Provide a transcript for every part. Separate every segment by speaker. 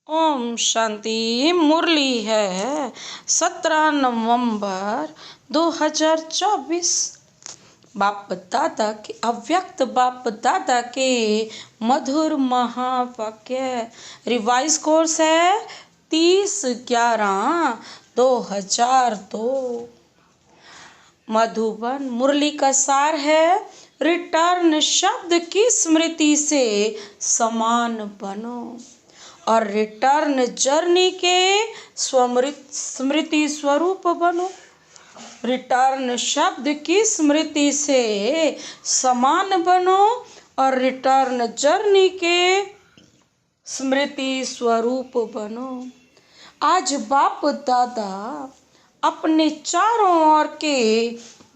Speaker 1: ओम शांति। मुरली है 17 नवंबर 2024। बाप दादा के अव्यक्त बाप दादा के मधुर महावाक्य। रिवाइज कोर्स है 30/11/2002। मधुबन। मुरली का सार है रिटर्न शब्द की स्मृति से समान बनो और रिटर्न जर्नी के स्मृति स्वरूप बनो। रिटर्न शब्द की स्मृति से समान बनो और रिटर्न जर्नी के स्मृति स्वरूप बनो। आज बाप दादा अपने चारों ओर के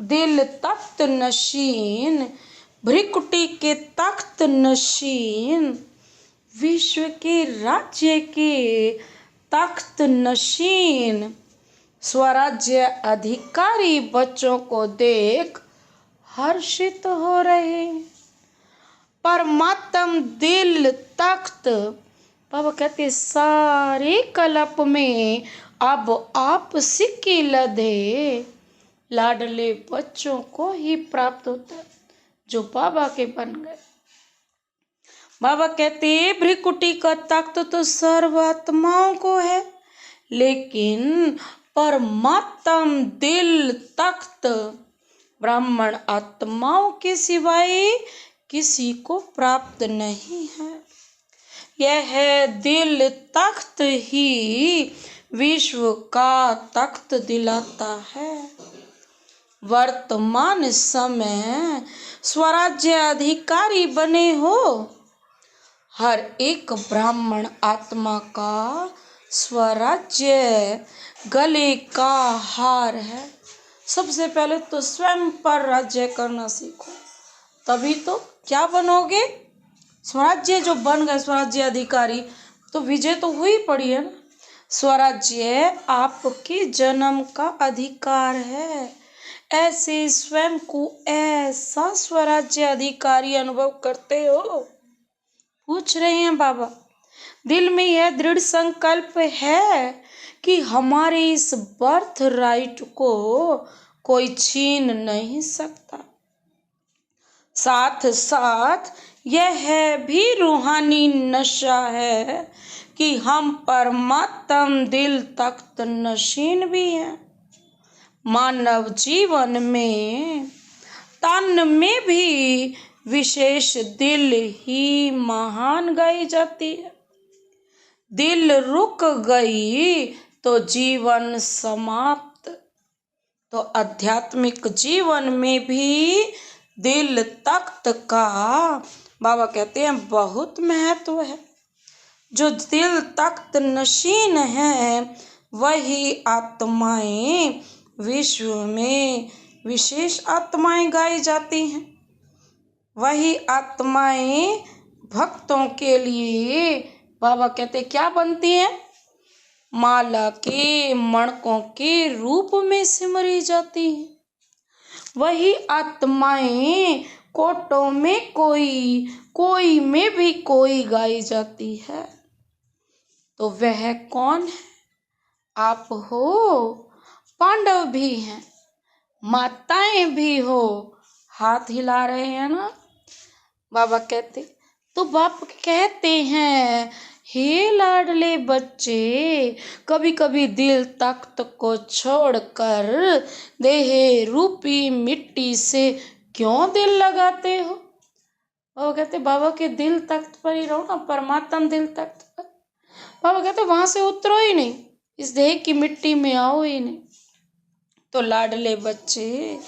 Speaker 1: दिल तख्त नशीन, भ्रिकुटी के तख्त नशीन, विश्व के राज्य के तख्त नशीन स्वराज्य अधिकारी बच्चों को देख हर्षित हो रहे। परमात्म दिल तख्त बाबा कहते सारे कल्प में अब आप सिक्की लदे लाडले बच्चों को ही प्राप्त होता है जो बाबा के बन गए। बाबा कहते भ्रिकुटी का तख्त तो सर्वात्माओं को है, लेकिन परमात्म दिल तख्त ब्राह्मण आत्माओं के सिवाय किसी को प्राप्त नहीं है। यह दिल तख्त ही विश्व का तख्त दिलाता है। वर्तमान समय स्वराज्य अधिकारी बने हो। हर एक ब्राह्मण आत्मा का स्वराज्य गले का हार है। सबसे पहले तो स्वयं पर राज्य करना सीखो, तभी तो क्या बनोगे। स्वराज्य जो बन गए स्वराज्य अधिकारी तो विजय तो हुई पड़ी है ना। स्वराज्य आपके जन्म का अधिकार है। ऐसे स्वयं को ऐसा स्वराज्य अधिकारी अनुभव करते हो। पूछ रहे हैं बाबा, दिल में यह दृढ़ संकल्प है कि हमारे इस बर्थ राइट को कोई छीन नहीं सकता। साथ साथ यह भी रूहानी नशा है कि हम परमात्म दिल तख्त नशीन भी हैं। मानव जीवन में तन में भी विशेष दिल ही महान गाई जाती है। दिल रुक गई तो जीवन समाप्त। तो आध्यात्मिक जीवन में भी दिल तख्त का बाबा कहते हैं बहुत महत्व है। जो दिल तख्त नशीन है वही आत्माएं विश्व में विशेष आत्माएं गाई जाती हैं। वही आत्माएं भक्तों के लिए बाबा कहते क्या बनती हैं, माला के मणकों के रूप में सिमरी जाती हैं। वही आत्माएं कोटों में कोई में भी कोई गाई जाती है। तो वह कौन है? आप हो। पांडव भी हैं, माताएं भी हो। हाथ हिला रहे हैं ना बाबा कहते। तो बाप कहते हैं हे लाडले बच्चे, कभी कभी दिल तख्त को छोड़कर देह रूपी मिट्टी से क्यों दिल लगाते हो। बाबा कहते बाबा के दिल तख्त पर ही रहो ना, परमात्मा दिल तख्त पर। बाबा कहते वहां से उतरो ही नहीं, इस देह की मिट्टी में आओ ही नहीं। तो लाडले बच्चे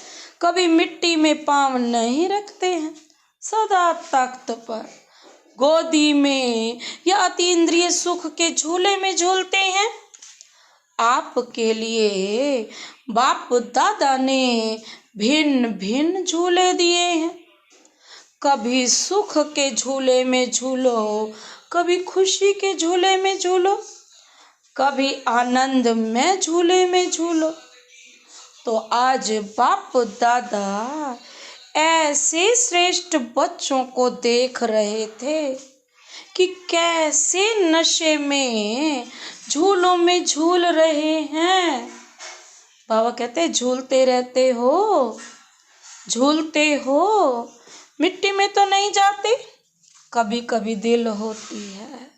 Speaker 1: कभी मिट्टी में पांव नहीं रखते हैं, सदा तख्त पर गोदी में या अतीन्द्रिय सुख के झूले में झूलते हैं। आपके लिए बाप दादा ने भिन्न भिन्न झूले दिए हैं। कभी सुख के झूले में झूलो, कभी खुशी के झूले में झूलो, कभी आनंद में झूले में झूलो। तो आज बाप दादा ऐसे श्रेष्ठ बच्चों को देख रहे थे कि कैसे नशे में झूलों में झूल रहे हैं। बाबा कहते हैं झूलते रहते हो, झूलते हो, मिट्टी में तो नहीं जाते, कभी कभी दिल होती है।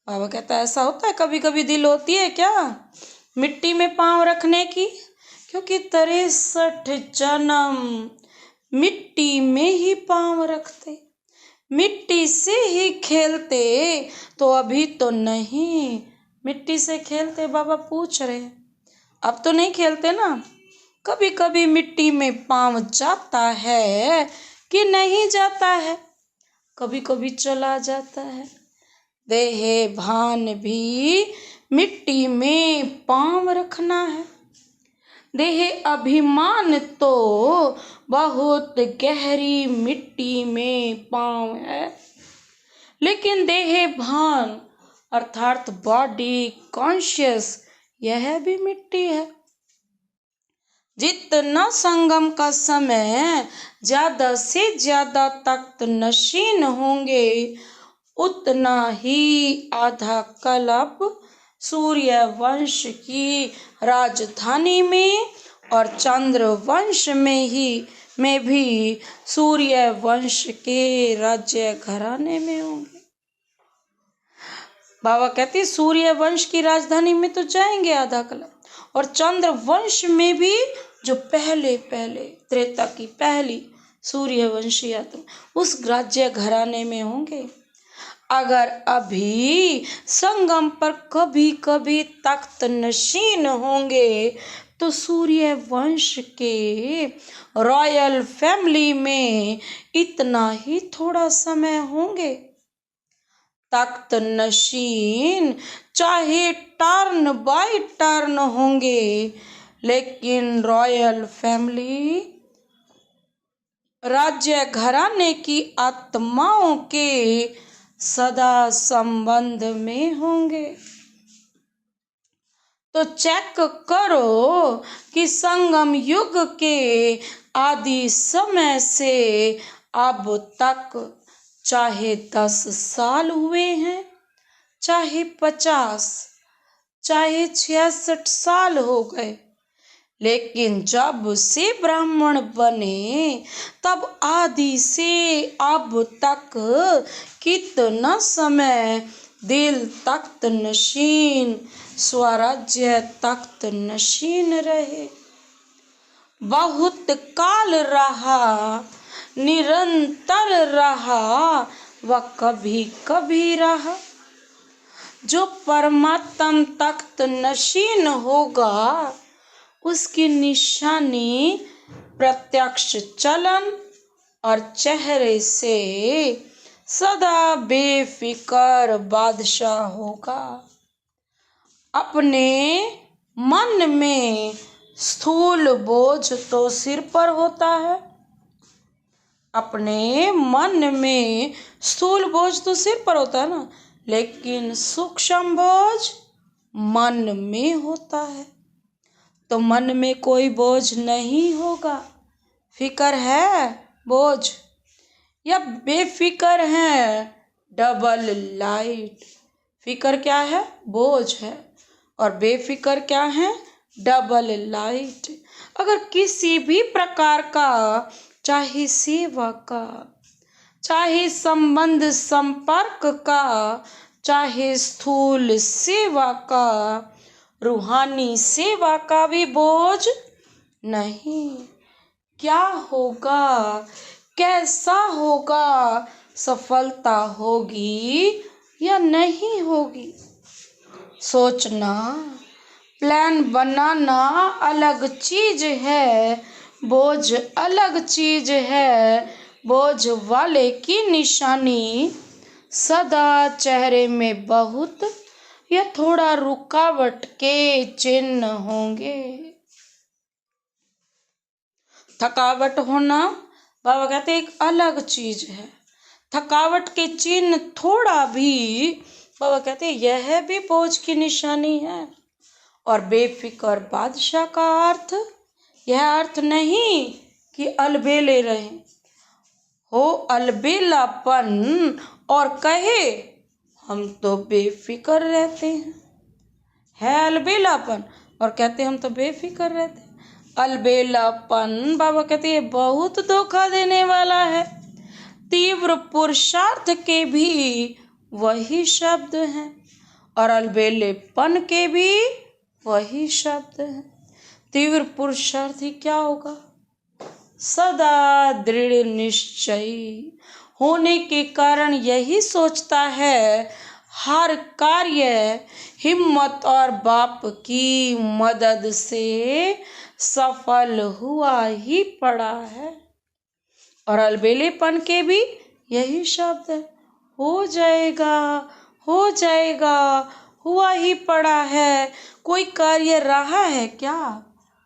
Speaker 1: बाबा कहता है ऐसा होता है, कभी कभी दिल होती है क्या मिट्टी में पांव रखने की, क्योंकि 63 जन्म मिट्टी में ही पांव रखते, मिट्टी से ही खेलते, तो अभी तो नहीं मिट्टी से खेलते। बाबा पूछ रहे हैं अब तो नहीं खेलते ना, कभी कभी मिट्टी में पांव जाता है कि नहीं जाता है, कभी कभी चला जाता है। देह भान भी मिट्टी में पांव रखना है। देह अभिमान तो बहुत गहरी मिट्टी में पांव है, लेकिन देह भान अर्थात बॉडी कॉन्शियस यह भी मिट्टी है। जितना संगम का समय ज्यादा से ज्यादा तख्त नशीन होंगे, उतना ही आधा कल्प सूर्य वंश की राजधानी में और चंद्र वंश में भी सूर्य वंश के राज्य घराने में होंगे। बाबा कहते सूर्य वंश की राजधानी में तो जाएंगे आधा कल्प, और चंद्र वंश में भी जो पहले त्रेता की पहली सूर्यवंशी आत्मा उस राज्य घराने में होंगे। अगर अभी संगम पर कभी कभी तख्त नशीन होंगे तो सूर्य वंश के रॉयल फैमिली में इतना ही थोड़ा समय होंगे। तख्त नशीन चाहे टर्न बाय टर्न होंगे, लेकिन रॉयल फैमिली राज्य घराने की आत्माओं के सदा संबंध में होंगे। तो चेक करो कि संगम युग के आदि समय से अब तक चाहे 10 साल हुए हैं, चाहे 50, चाहे 66 साल हो गए, लेकिन जब से ब्राह्मण बने तब आदि से अब तक कितना समय दिल तख्त नशीन, स्वराज्य तख्त नशीन रहे। बहुत काल रहा, निरंतर रहा व कभी कभी रहा। जो परमात्म तख्त नशीन होगा उसकी निशानी प्रत्यक्ष चलन और चेहरे से सदा बेफिकर बादशाह होगा। अपने मन में स्थूल बोझ तो सिर पर होता है, अपने मन में स्थूल बोझ तो सिर पर होता है ना, लेकिन सूक्ष्म बोझ मन में होता है। तो मन में कोई बोझ नहीं होगा। फिकर है बोझ या बेफिकर है डबल लाइट। फिकर क्या है? बोझ है। और बेफिकर क्या है? Double light. अगर किसी भी प्रकार का, चाहे सेवा का, चाहे संबंध संपर्क का, चाहे स्थूल सेवा का, रूहानी सेवा का भी बोझ नहीं। क्या होगा? कैसा होगा? सफलता होगी या नहीं होगी? सोचना, प्लान बनाना अलग चीज है, बोझ अलग चीज है। बोझ वाले की निशानी सदा चेहरे में बहुत या थोड़ा रुकावट के चिन्ह होंगे। थकावट होना बाबा कहते एक अलग चीज है। थकावट के चिन्ह थोड़ा भी, बाबा कहते यह भी बोझ की निशानी है। और बेफिक्र बादशाह का अर्थ, यह अर्थ नहीं कि अलबेले रहें, हो अलबेलापन और कहे हम तो बेफिक्र रहते हैं। है अलबेलापन और कहते हम तो बेफिक्र रहते हैं। अलबेलापन बाबा कहते हैं बहुत धोखा देने वाला है। तीव्र पुरुषार्थ के भी वही शब्द हैं और अलबेलेपन के भी वही शब्द हैं। तीव्र पुरुषार्थ ही क्या होगा? सदा दृढ़ निश्चयी होने के कारण यही सोचता है हर कार्य हिम्मत और बाप की मदद से सफल हुआ ही पड़ा है। और अलबेलेपन के भी यही शब्द है, हो जाएगा हो जाएगा, हुआ ही पड़ा है, कोई कार्य रहा है क्या?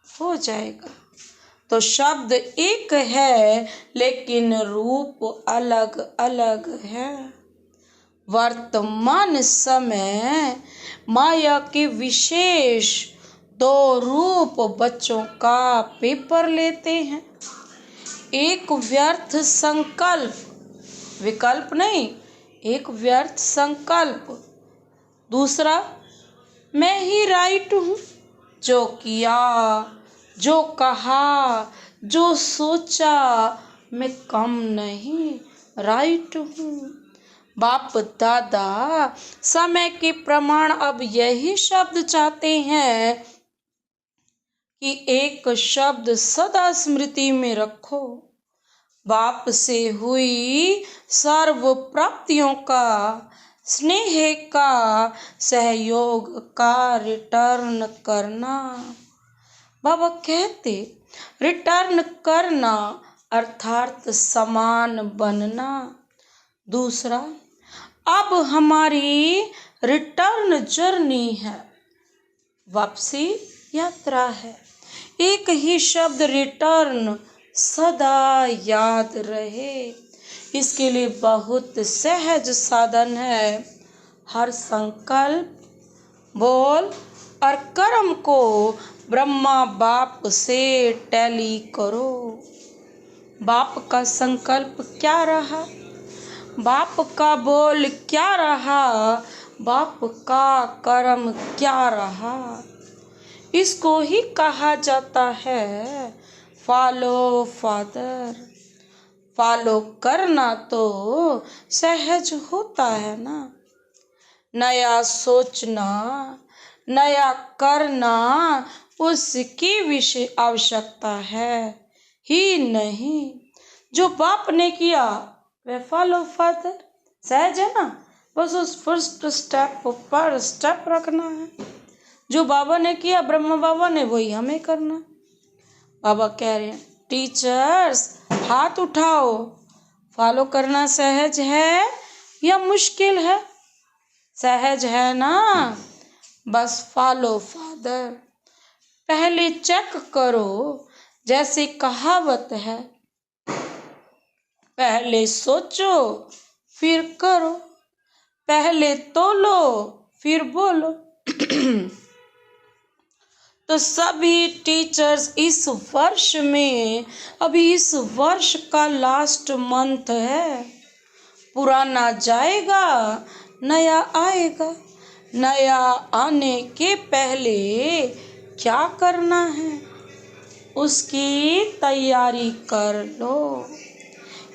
Speaker 1: हो जाएगा। तो शब्द एक है लेकिन रूप अलग अलग है। वर्तमान समय माया के विशेष दो रूप बच्चों का पेपर लेते हैं। एक व्यर्थ संकल्प, विकल्प नहीं, एक व्यर्थ संकल्प। दूसरा, मैं ही राइट हूँ, जो किया, जो कहा, जो सोचा, मैं कम नहीं, राइट हूँ। बाप दादा समय के प्रमाण अब यही शब्द चाहते हैं कि एक शब्द सदा स्मृति में रखो। बाप से हुई सर्व प्राप्तियों का, स्नेह का, सहयोग का रिटर्न करना। बाबा कहते रिटर्न करना अर्थात समान बनना। दूसरा, अब हमारी रिटर्न जर्नी है, वापसी यात्रा है। एक ही शब्द रिटर्न सदा याद रहे, इसके लिए बहुत सहज साधन है। हर संकल्प, बोल और कर्म को ब्रह्मा बाप से टैली करो। बाप का संकल्प क्या रहा, बाप का बोल क्या रहा, बाप का कर्म क्या रहा, इसको ही कहा जाता है फॉलो फादर। फॉलो करना तो सहज होता है ना, नया सोचना, नया करना उसकी विषय आवश्यकता है ही नहीं। जो बाप ने किया वह फॉलो फादर, सहज है ना, बस उस फर्स्ट स्टेप पर स्टेप रखना है। जो बाबा ने किया, ब्रह्मा बाबा ने, वही हमें करना। बाबा कह रहे हैं टीचर्स हाथ उठाओ, फॉलो करना सहज है या मुश्किल है? सहज है ना, बस फॉलो फादर। पहले चेक करो, जैसे कहावत है, पहले सोचो फिर करो, पहले तोलो फिर बोलो। तो सभी टीचर्स इस वर्ष में, अभी इस वर्ष का लास्ट मंथ है, पुराना जाएगा नया आएगा। नया आने के पहले क्या करना है उसकी तैयारी कर लो।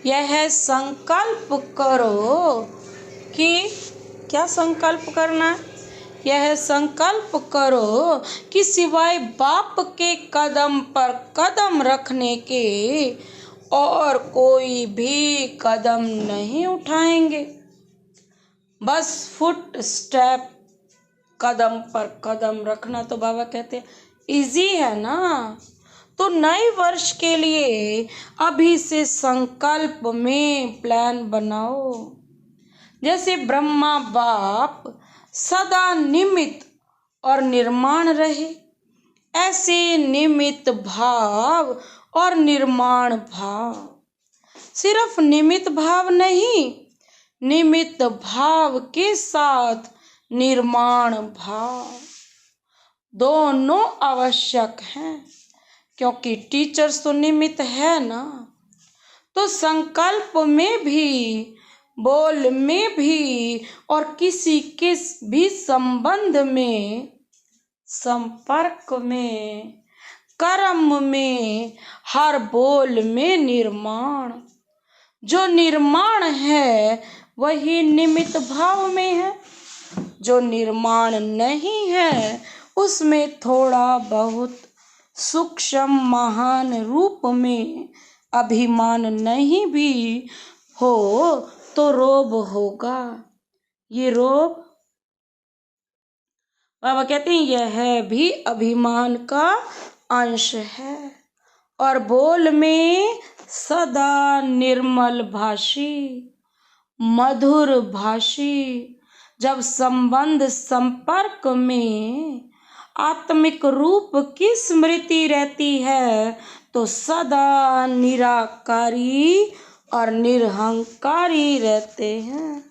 Speaker 1: यह संकल्प करो कि क्या संकल्प करना है? यह संकल्प करो कि सिवाय बाप के कदम पर कदम रखने के और कोई भी कदम नहीं उठाएंगे। बस फुट स्टेप, कदम पर कदम रखना तो बाबा कहते हैं इजी है ना। तो नए वर्ष के लिए अभी से संकल्प में प्लान बनाओ। जैसे ब्रह्मा बाप सदा निमित्त और निर्माण रहे, ऐसे निमित्त भाव और निर्माण भाव। सिर्फ निमित्त भाव नहीं, निमित्त भाव के साथ निर्माण भाव, दोनों आवश्यक हैं, क्योंकि टीचर्स तो निमित्त है ना। तो संकल्प में भी बोल में भी और किसी के भी संबंध में, संपर्क में, कर्म में, हर बोल में निर्माण। जो निर्माण है वही निमित्त भाव में है, जो निर्माण नहीं है उसमें थोड़ा बहुत सूक्ष्म महान रूप में अभिमान नहीं भी हो तो रोब होगा। ये रोब बाबा कहते हैं यह भी अभिमान का अंश है। और बोल में सदा निर्मल भाषी, मधुर भाषी। जब संबंध संपर्क में आत्मिक रूप की स्मृति रहती है तो सदा निराकारी और निरहंकारी रहते हैं।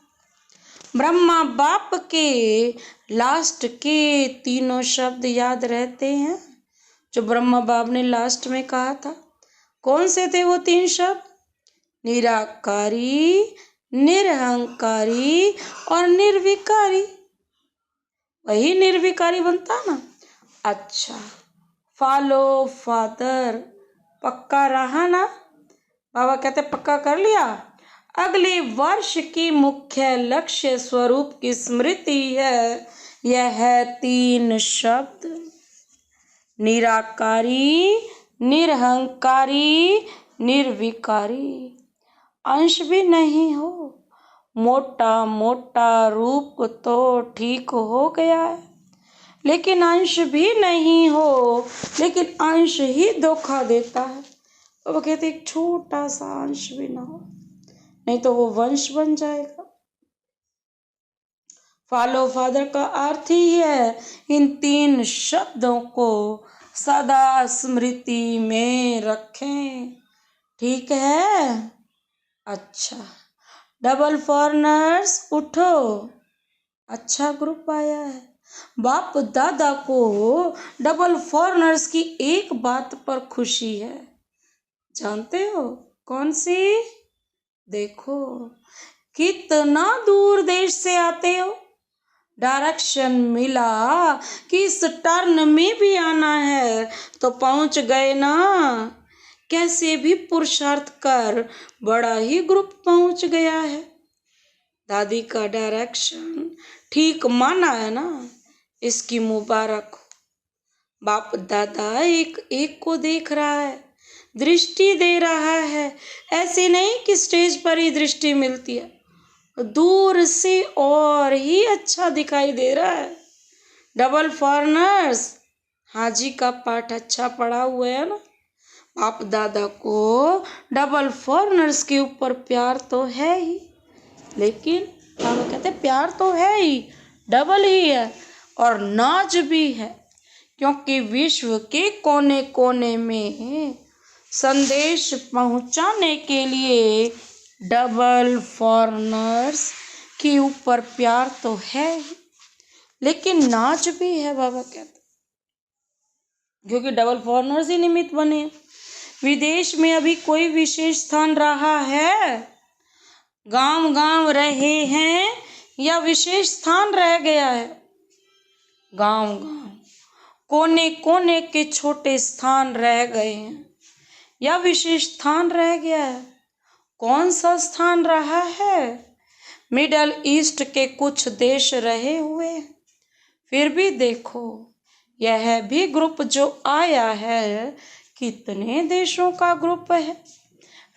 Speaker 1: ब्रह्मा बाप के लास्ट के तीनों शब्द याद रहते हैं जो ब्रह्मा बाप ने लास्ट में कहा था। कौन से थे वो 3 शब्द? निराकारी, निरहंकारी और निर्विकारी। वही निर्विकारी बनता ना। अच्छा, फॉलो फादर पक्का रहा ना? बाबा कहते पक्का कर लिया। अगले वर्ष की मुख्य लक्ष्य स्वरूप की स्मृति है। यह है 3 शब्द, निराकारी, निरहंकारी, निर्विकारी। अंश भी नहीं हो, मोटा मोटा रूप तो ठीक हो गया है, लेकिन अंश भी नहीं हो, लेकिन अंश ही धोखा देता है। तो वो कहते एक छोटा सा अंश भी ना हो, नहीं तो वो वंश बन जाएगा। फॉलो फादर का अर्थ ही है इन 3 शब्दों को सदा स्मृति में रखें। ठीक है? अच्छा, डबल फॉरनर्स उठो, अच्छा ग्रुप आया है। बाप दादा को डबल फॉरनर्स की एक बात पर खुशी है, जानते हो कौन सी? देखो कितना दूर देश से आते हो, डायरेक्शन मिला कि इस टर्न में भी आना है तो पहुंच गए ना। कैसे भी पुरुषार्थ कर बड़ा ही ग्रुप पहुंच गया है। दादी का डायरेक्शन ठीक माना है ना, इसकी मुबारक हो। बाप दादा एक एक को देख रहा है, दृष्टि दे रहा है। ऐसे नहीं कि स्टेज पर ही दृष्टि मिलती है, दूर से और ही अच्छा दिखाई दे रहा है। डबल फॉरनर्स, हाजी का पाठ अच्छा पढ़ा हुआ है ना। बाप दादा को डबल फॉरनर्स के ऊपर प्यार तो है ही, लेकिन बाबा कहते प्यार तो है ही, डबल ही है और नाज भी है, क्योंकि विश्व के कोने कोने में संदेश पहुंचाने के लिए डबल फॉरनर्स के ऊपर प्यार तो है ही, लेकिन नाच भी है। बाबा कहते क्योंकि डबल फॉरनर्स ही निमित्त बने। विदेश में अभी कोई विशेष स्थान रहा है? गांव गांव रहे हैं या विशेष स्थान रह गया है? गांव गांव, कोने कोने के छोटे स्थान रह गए हैं या विशेष स्थान रह गया है? कौन सा स्थान रहा है? मिडल ईस्ट के कुछ देश रहे हुए। फिर भी देखो यह भी ग्रुप जो आया है कितने देशों का ग्रुप है।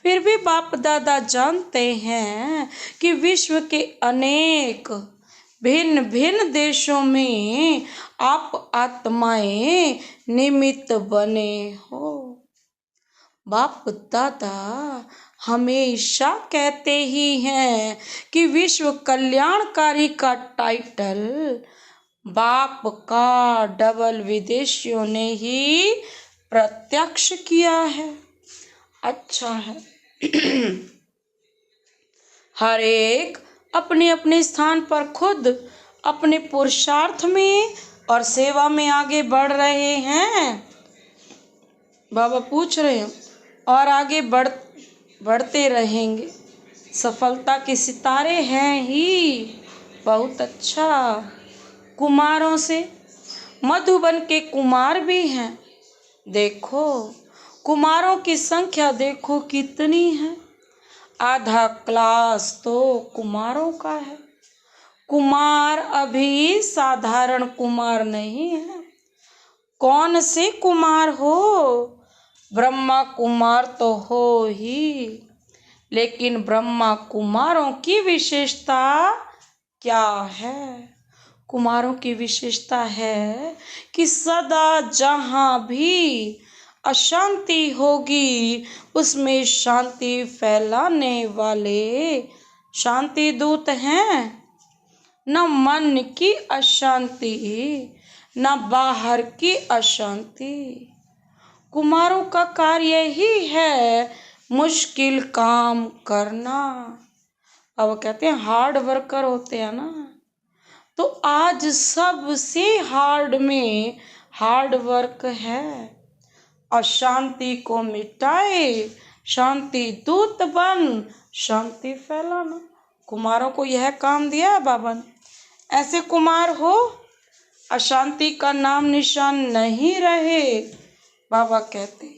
Speaker 1: फिर भी बाप दादा जानते हैं कि विश्व के अनेक भिन्न भिन्न देशों में आप आत्माएं निमित्त बने हो। बाप दादा हमेशा कहते ही हैं कि विश्व कल्याणकारी का टाइटल बाप का डबल विदेशियों ने ही प्रत्यक्ष किया है। अच्छा है। हर एक अपने अपने स्थान पर खुद अपने पुरुषार्थ में और सेवा में आगे बढ़ रहे हैं। बाबा पूछ रहे हैं और आगे बढ़ते रहेंगे। सफलता के सितारे हैं ही। बहुत अच्छा। कुमारों से मधुबन के कुमार भी हैं। देखो कुमारों की संख्या देखो कितनी है। आधा क्लास तो कुमारों का है। कुमार अभी साधारण कुमार नहीं है। कौन से कुमार हो? ब्रह्मा कुमार तो हो ही, लेकिन ब्रह्मा कुमारों की विशेषता क्या है? कुमारों की विशेषता है कि सदा जहाँ भी अशांति होगी उसमें शांति फैलाने वाले शांति दूत हैं। न मन की अशांति न बाहर की अशांति। कुमारों का कार्य ही है मुश्किल काम करना। अब कहते हैं हार्ड वर्कर होते हैं ना, तो आज सबसे हार्ड में हार्ड वर्क है। अशांति को मिटाए, शांति दूत बन, शांति फैलाना। कुमारों को यह काम दिया है बाबा ने। ऐसे कुमार हो अशांति का नाम निशान नहीं रहे। बाबा कहते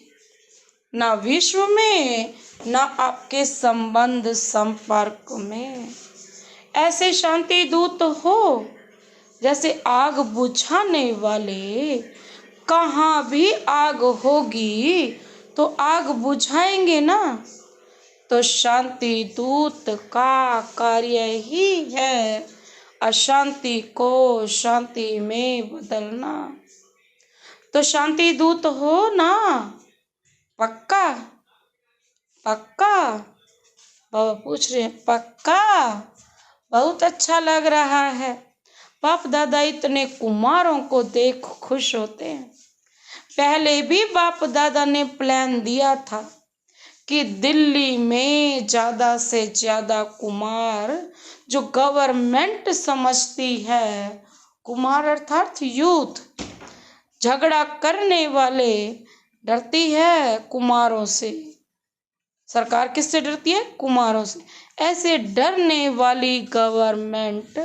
Speaker 1: ना विश्व में ना आपके संबंध संपर्क में। ऐसे शांति दूत हो जैसे आग बुझाने वाले। कहाँ भी आग होगी तो आग बुझाएंगे ना। तो शांति दूत का कार्य ही है अशांति को शांति में बदलना। तो शांति दूत हो ना? पक्का? पक्का? बाबा पूछ रहे हैं पक्का? बहुत अच्छा लग रहा है। बाप दादा इतने कुमारों को देख खुश होते हैं। पहले भी बाप दादा ने प्लान दिया था कि दिल्ली में ज़्यादा से ज़्यादा कुमार जो गवर्नमेंट समझती है, कुमार अर्थात यूथ, झगड़ा करने वाले, डरती है कुमारों से। सरकार किससे डरती है? कुमारों से। ऐसे डरने वाली गवर्नमेंट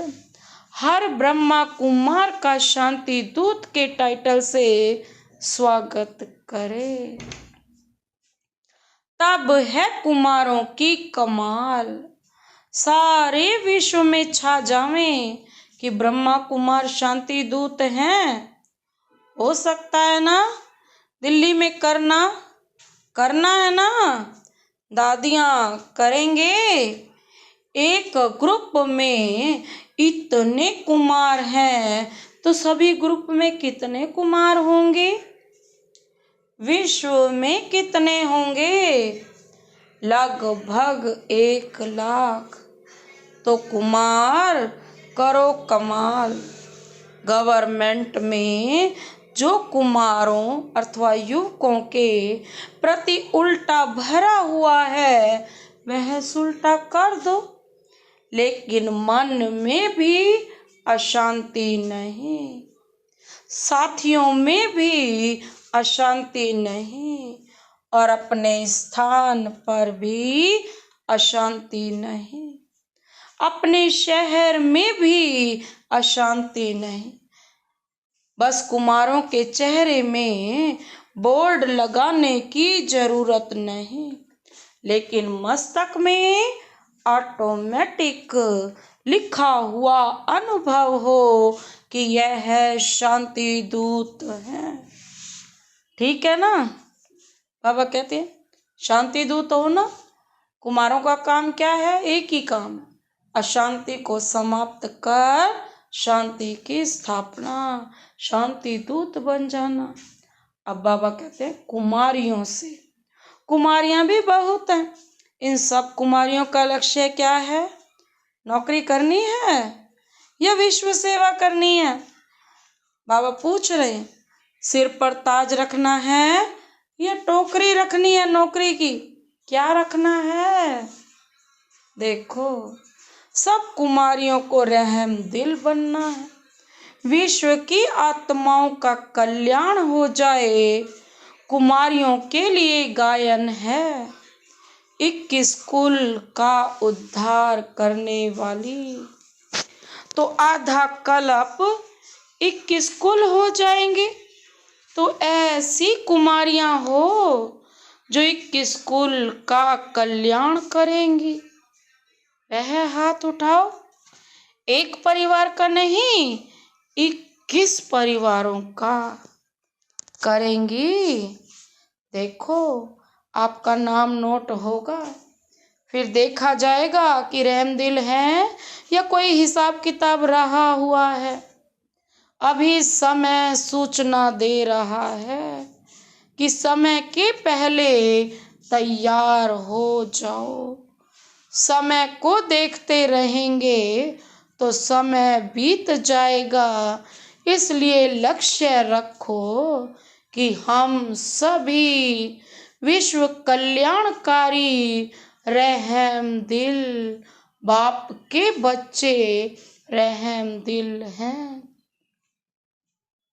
Speaker 1: हर ब्रह्मा कुमार का शांति दूत के टाइटल से स्वागत करे। तब है कुमारों की कमाल। सारे विश्व में छा जावें कि ब्रह्मा कुमार शांति दूत हैं। हो सकता है ना? दिल्ली में करना है ना? दादियाँ करेंगे। एक ग्रुप में इतने कुमार हैं तो सभी ग्रुप में कितने कुमार होंगे? विश्व में कितने होंगे? लगभग 1 लाख। तो कुमार करो कमाल। गवर्नमेंट में जो कुमारों अथवा युवकों के प्रति उल्टा भरा हुआ है वह सुलटा कर दो, लेकिन मन में भी अशांति नहीं, साथियों में भी अशांति नहीं, और अपने स्थान पर भी अशांति नहीं, अपने शहर में भी अशांति नहीं। बस कुमारों के चेहरे में बोर्ड लगाने की जरूरत नहीं, लेकिन मस्तक में ऑटोमेटिक लिखा हुआ अनुभव हो कि यह है शांति दूत है। ठीक है ना? बाबा कहते हैं शांति दूत हो ना। कुमारों का काम क्या है? एक ही काम, अशांति को समाप्त कर शांति की स्थापना, शांति दूत बन जाना। अब बाबा कहते हैं कुमारियों से, कुमारियां भी बहुत हैं। इन सब कुमारियों का लक्ष्य क्या है? नौकरी करनी है या विश्व सेवा करनी है? बाबा पूछ रहे हैं सिर पर ताज रखना है या टोकरी रखनी है नौकरी की? क्या रखना है? देखो सब कुमारियों को रहम दिल बनना है। विश्व की आत्माओं का कल्याण हो जाए, कुमारियों के लिए गायन है। 21 कुल का उद्धार करने वाली। तो आधा कल्प 21 कुल हो जाएंगे। तो ऐसी कुमारियां हो जो 21 कुल का कल्याण करेंगी। वह हाथ उठाओ। एक परिवार का नहीं, 21 परिवारों का करेंगी। देखो, आपका नाम नोट होगा। फिर देखा जाएगा कि रहमदिल है या कोई हिसाब किताब रहा हुआ है। अभी समय सूचना दे रहा है कि समय के पहले तैयार हो जाओ। समय को देखते रहेंगे तो समय बीत जाएगा। इसलिए लक्ष्य रखो कि हम सभी विश्व कल्याणकारी रहमदिल बाप के बच्चे रहमदिल हैं।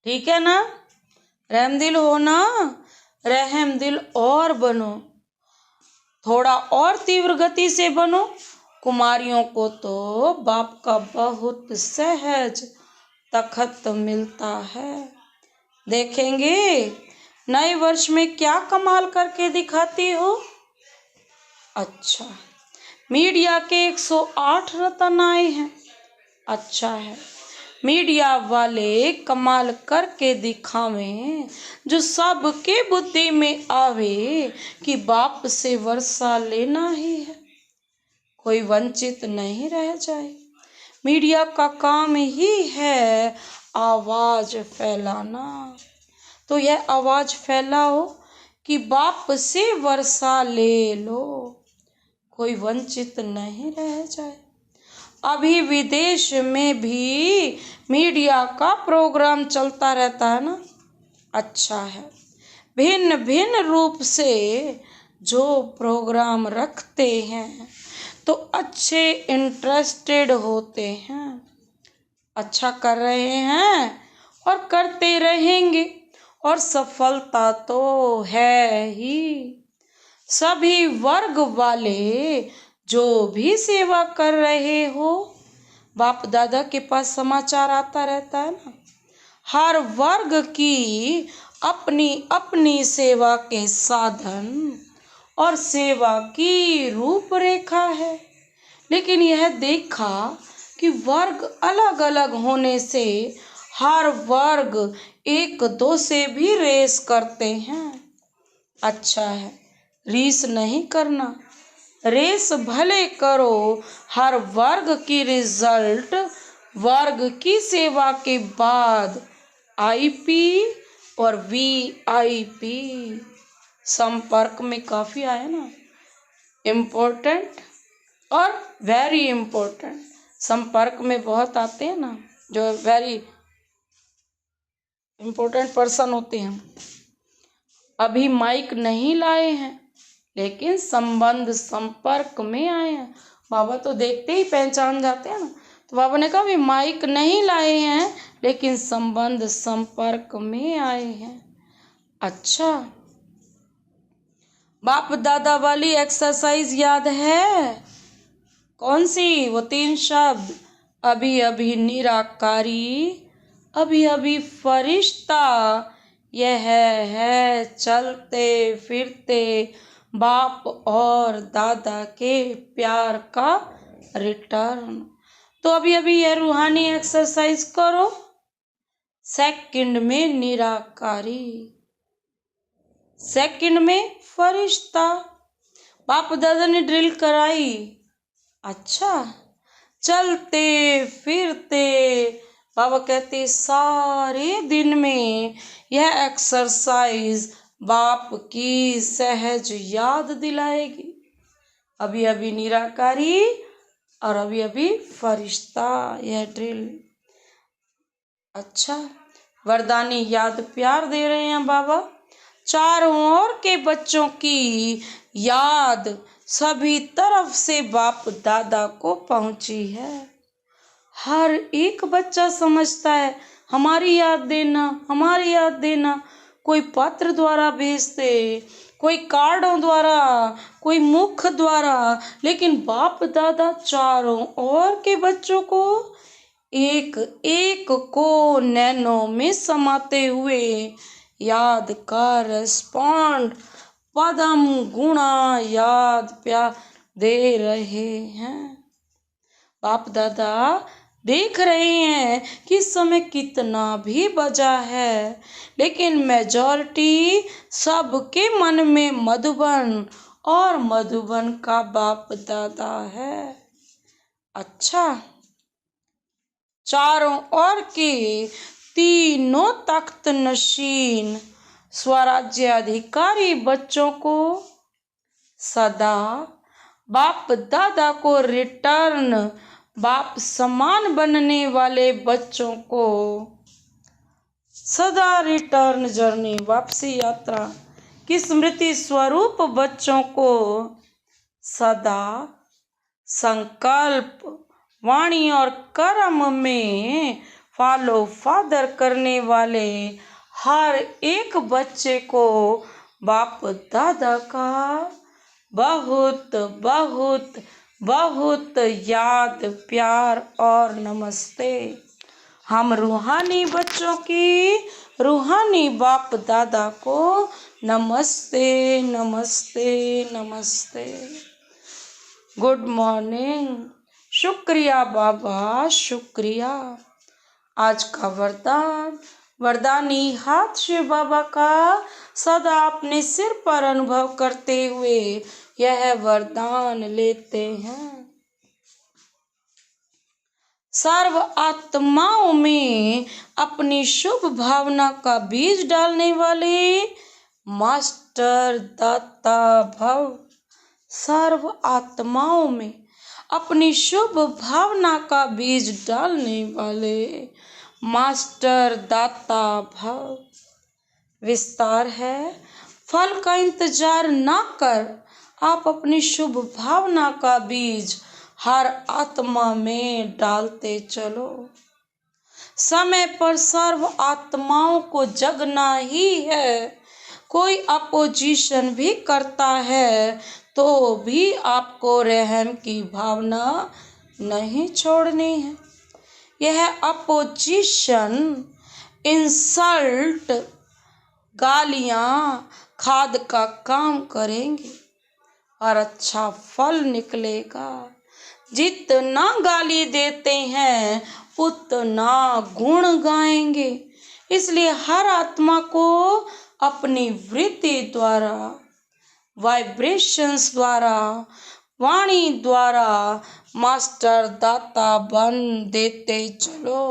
Speaker 1: ठीक है ना? रहमदिल हो ना? रहमदिल और बनो, थोड़ा और तीव्र गति से बनो। कुमारियों को तो बाप का बहुत सहज तखत मिलता है। देखेंगे नए वर्ष में क्या कमाल करके दिखाती हो। अच्छा, मीडिया के 108 रत्न आए हैं। अच्छा है, मीडिया वाले कमाल करके दिखावें जो सबके बुद्धि में आवे कि बाप से वर्षा लेना ही है, कोई वंचित नहीं रह जाए। मीडिया का काम ही है आवाज फैलाना। तो यह आवाज फैलाओ कि बाप से वर्षा ले लो, कोई वंचित नहीं रह जाए। अभी विदेश में भी मीडिया का प्रोग्राम चलता रहता है ना। अच्छा है, भिन्न भिन्न रूप से जो प्रोग्राम रखते हैं तो अच्छे इंटरेस्टेड होते हैं, अच्छा कर रहे हैं और करते रहेंगे और सफलता तो है ही। सभी वर्ग वाले जो भी सेवा कर रहे हो, बाप दादा के पास समाचार आता रहता है ना। हर वर्ग की अपनी अपनी सेवा के साधन और सेवा की रूपरेखा है। लेकिन यह देखा कि वर्ग अलग अलग होने से हर वर्ग एक दो से भी रेस करते हैं। अच्छा है, रीस नहीं करना, रेस भले करो। हर वर्ग की रिजल्ट वर्ग की सेवा के बाद आईपी और वीआईपी संपर्क में काफी आए ना। इम्पोर्टेंट और वेरी इम्पोर्टेंट संपर्क में बहुत आते हैं ना, जो वेरी इम्पोर्टेंट पर्सन होते हैं। अभी माइक नहीं लाए हैं लेकिन संबंध संपर्क में आए हैं। बाबा तो देखते ही पहचान जाते हैं ना। तो बाबा ने कहा भी माइक नहीं लाए हैं लेकिन संबंध संपर्क में आए हैं। अच्छा, बाप दादा वाली एक्सरसाइज याद है? कौन सी? वो 3 शब्द, अभी अभी निराकारी, अभी अभी फरिश्ता, यह है चलते फिरते बाप और दादा के प्यार का रिटर्न। तो अभी अभी यह रूहानी एक्सरसाइज करो। सेकंड में निराकारी, सेकंड में फरिश्ता। बाप दादा ने ड्रिल कराई। अच्छा, चलते फिरते बाबा कहते सारे दिन में यह एक्सरसाइज बाप की सहज याद दिलाएगी। अभी अभी निराकारी और अभी अभी फरिश्ता, यह ड्रिल। अच्छा, वरदानी याद प्यार दे रहे हैं बाबा। चारों ओर के बच्चों की याद सभी तरफ से बाप दादा को पहुंची है। हर एक बच्चा समझता है हमारी याद देना, हमारी याद देना। कोई पत्र द्वारा भेजते, कोई कार्डों द्वारा, कोई मुख द्वारा, लेकिन बाप दादा चारों ओर के बच्चों को एक एक को नैनों में समाते हुए याद कर रिस्पॉन्ड पदम गुणा याद प्यार दे रहे हैं। बाप दादा देख रहे हैं कि समय कितना भी बचा है, लेकिन मेजॉरिटी सबके मन में मधुबन और मधुबन का बाप दादा है। अच्छा, चारों ओर के तीनों तख्त नशीन स्वराज्य अधिकारी बच्चों को सदा बाप दादा को रिटर्न बाप समान बनने वाले बच्चों को सदा रिटर्न जर्नी वापसी यात्रा की स्मृति स्वरूप बच्चों को सदा संकल्प वाणी और कर्म में फॉलो फादर करने वाले हर एक बच्चे को बाप दादा का बहुत बहुत बहुत याद प्यार और नमस्ते। हम रूहानी बच्चों की रूहानी बाप दादा को नमस्ते नमस्ते नमस्ते। Good morning. शुक्रिया बाबा, शुक्रिया। आज का वरदान, वरदानी हाथ शिव बाबा का सदा अपने सिर पर अनुभव करते हुए यह वरदान लेते हैं। सर्व आत्माओं में अपनी शुभ भावना का बीज डालने वाले मास्टर दाता भव। सर्व आत्माओं में अपनी शुभ भावना का बीज डालने वाले मास्टर दाता भव। विस्तार है, फल का इंतजार ना कर आप अपनी शुभ भावना का बीज हर आत्मा में डालते चलो। समय पर सर्व आत्माओं को जगना ही है। कोई अपोजिशन भी करता है तो भी आपको रहम की भावना नहीं छोड़नी है। यह अपोजिशन, इंसल्ट, गालियां खाद का काम करेंगे और अच्छा फल निकलेगा। जितना गाली देते हैं उतना गुण गाएंगे। इसलिए हर आत्मा को अपनी वृत्ति द्वारा, वाइब्रेशंस द्वारा, वाणी द्वारा मास्टर दाता बन देते चलो।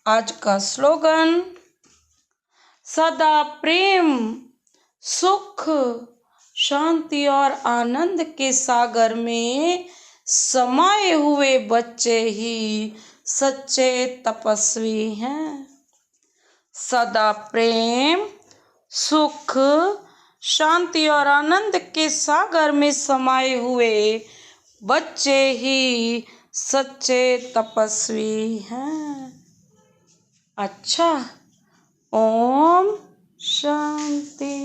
Speaker 1: आज का स्लोगन, सदा प्रेम, सुख, शांति और आनंद के सागर में समाये हुए बच्चे ही सच्चे तपस्वी हैं। सदा प्रेम, सुख, शांति और आनंद के सागर में समाये हुए बच्चे ही सच्चे तपस्वी हैं। अच्छा, ओम शांति।